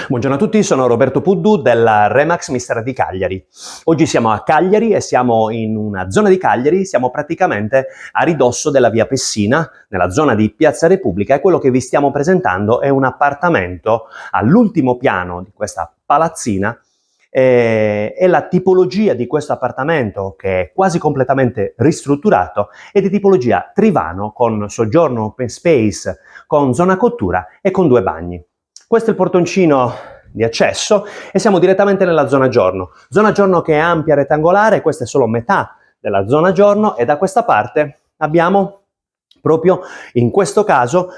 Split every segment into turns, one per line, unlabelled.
Buongiorno a tutti, sono Roberto Puddu della Remax Mistera di Cagliari. Oggi siamo a Cagliari e siamo in una zona di Cagliari, siamo praticamente a ridosso della via Pessina, nella zona di Piazza Repubblica, e quello che vi stiamo presentando è un appartamento all'ultimo piano di questa palazzina. E la tipologia di questo appartamento, che è quasi completamente ristrutturato, è di tipologia Trivano, con soggiorno open space, con zona cottura e con 2 bagni. Questo è il portoncino di accesso e siamo direttamente nella zona giorno che è ampia, rettangolare. Questa è solo metà della zona giorno, e da questa parte abbiamo proprio in questo caso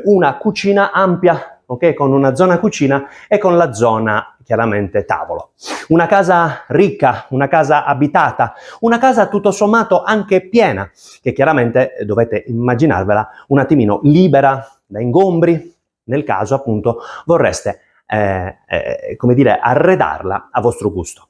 una cucina ampia, ok? Con una zona cucina e con la zona chiaramente tavolo. Una casa ricca, una casa abitata, una casa tutto sommato anche piena, che chiaramente dovete immaginarvela un attimino libera da ingombri, nel caso appunto vorreste come dire, arredarla a vostro gusto.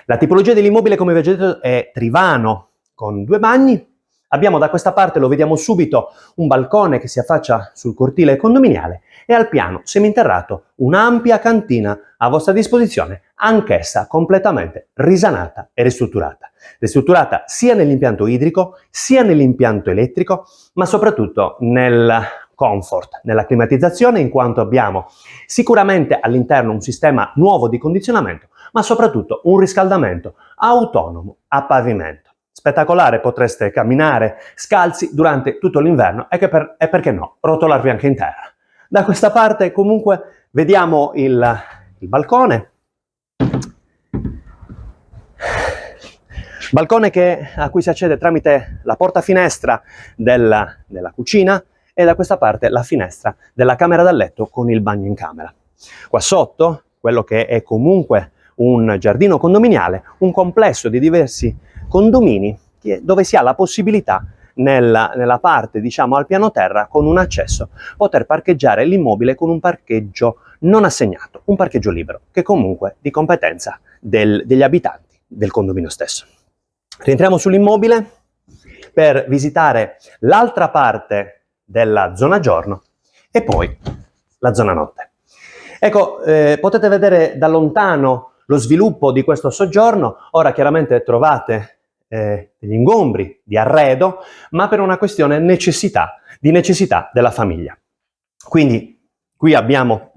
La tipologia dell'immobile, come vi ho già detto, è Trivano con 2 bagni. Abbiamo da questa parte, lo vediamo subito, un balcone che si affaccia sul cortile condominiale, e al piano seminterrato un'ampia cantina a vostra disposizione, anch'essa completamente risanata e ristrutturata. Ristrutturata sia nell'impianto idrico, sia nell'impianto elettrico, ma soprattutto nel comfort, nella climatizzazione, in quanto abbiamo sicuramente all'interno un sistema nuovo di condizionamento, ma soprattutto un riscaldamento autonomo a pavimento. Spettacolare, potreste camminare scalzi durante tutto l'inverno e perché no, rotolarvi anche in terra. Da questa parte comunque vediamo il balcone. Balcone a cui si accede tramite la porta finestra della cucina, e da questa parte la finestra della camera da letto con il bagno in camera. Qua sotto, quello che è comunque un giardino condominiale, un complesso di diversi condomini dove si ha la possibilità nella parte, diciamo, al piano terra, con un accesso, poter parcheggiare l'immobile con un parcheggio non assegnato, un parcheggio libero, che comunque di competenza degli abitanti del condominio stesso. Rientriamo sull'immobile per visitare l'altra parte della zona giorno e poi la zona notte. Ecco, potete vedere da lontano lo sviluppo di questo soggiorno. Ora chiaramente trovate degli ingombri di arredo, ma per una questione di necessità della famiglia. Quindi qui abbiamo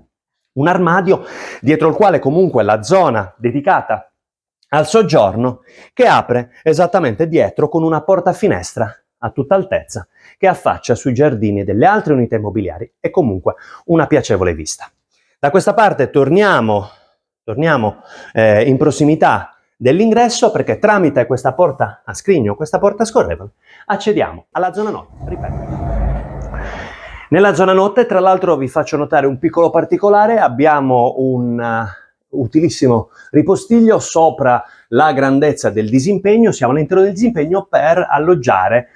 un armadio dietro il quale comunque la zona dedicata al soggiorno, che apre esattamente dietro con una porta finestra a tutta altezza che affaccia sui giardini delle altre unità immobiliari e comunque una piacevole vista. Da questa parte torniamo in prossimità dell'ingresso, perché tramite questa porta a scrigno, questa porta scorrevole, accediamo alla zona notte. Ripeto. Nella zona notte, tra l'altro, vi faccio notare un piccolo particolare: abbiamo un utilissimo ripostiglio sopra la grandezza del disimpegno. Siamo all'interno del disimpegno per alloggiare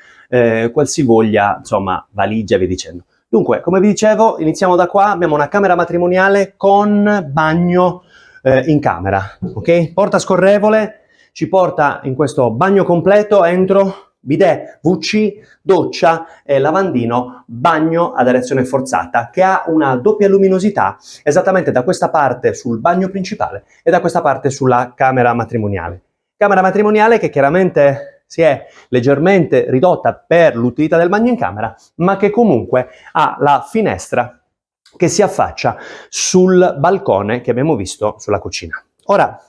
qualsivoglia, insomma, valigia e via dicendo. Dunque, come vi dicevo, iniziamo da qua. Abbiamo una camera matrimoniale con bagno in camera, ok? Porta scorrevole ci porta in questo bagno completo, entro bidet, WC, doccia, lavandino, bagno ad aerazione forzata, che ha una doppia luminosità esattamente da questa parte sul bagno principale e da questa parte sulla camera matrimoniale. Camera matrimoniale che chiaramente si è leggermente ridotta per l'utilità del bagno in camera, ma che comunque ha la finestra che si affaccia sul balcone che abbiamo visto sulla cucina. Ora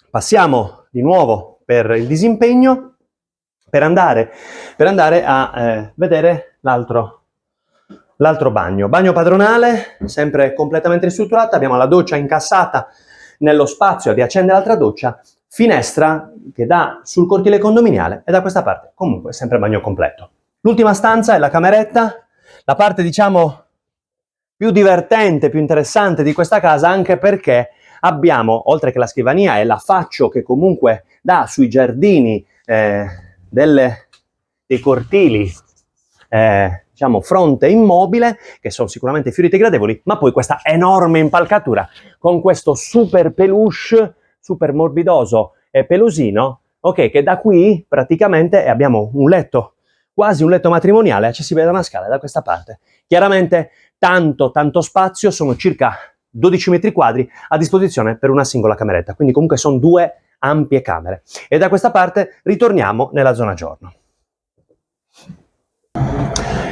passiamo di nuovo per il disimpegno per andare a vedere l'altro bagno. Bagno padronale, sempre completamente ristrutturato. Abbiamo la doccia incassata nello spazio adiacente all'altra doccia, finestra che dà sul cortile condominiale, e da questa parte comunque sempre bagno completo. L'ultima stanza è la cameretta, la parte, diciamo, più divertente, più interessante di questa casa, anche perché abbiamo, oltre che la scrivania e l'affaccio che comunque dà sui giardini dei cortili, diciamo, fronte immobile, che sono sicuramente fioriti e gradevoli, ma poi questa enorme impalcatura con questo super peluche, super morbidoso e pelosino, ok, che da qui praticamente abbiamo un letto, quasi un letto matrimoniale, accessibile da una scala da questa parte. Chiaramente tanto spazio, sono circa 12 metri quadri a disposizione per una singola cameretta, quindi comunque sono 2 ampie camere. E da questa parte ritorniamo nella zona giorno.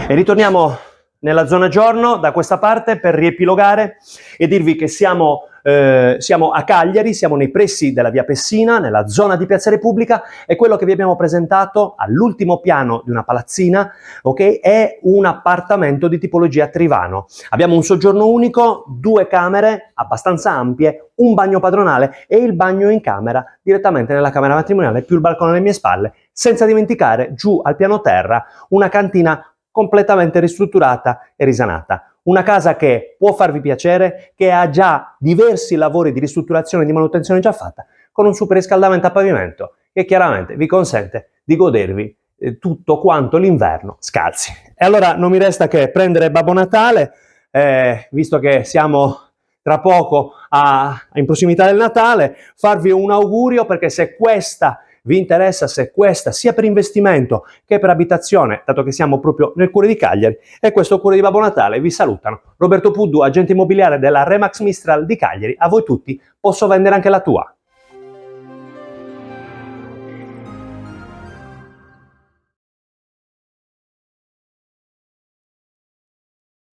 E ritorniamo nella zona giorno da questa parte per riepilogare e dirvi che siamo a Cagliari, siamo nei pressi della via Pessina, nella zona di Piazza Repubblica, e quello che vi abbiamo presentato all'ultimo piano di una palazzina, ok, è un appartamento di tipologia Trivano. Abbiamo un soggiorno unico, 2 camere abbastanza ampie, un bagno padronale e il bagno in camera direttamente nella camera matrimoniale più il balcone alle mie spalle, senza dimenticare giù al piano terra una cantina completamente ristrutturata e risanata. Una casa che può farvi piacere, che ha già diversi lavori di ristrutturazione e di manutenzione già fatta, con un super riscaldamento a pavimento che chiaramente vi consente di godervi tutto quanto l'inverno scalzi. E allora non mi resta che prendere Babbo Natale, visto che siamo tra poco in prossimità del Natale, farvi un augurio, perché se questa vi interessa, se questa sia per investimento che per abitazione, dato che siamo proprio nel cuore di Cagliari, e questo cuore di Babbo Natale, vi salutano Roberto Puddu, agente immobiliare della Remax Mistral di Cagliari. A voi tutti, posso vendere anche la tua?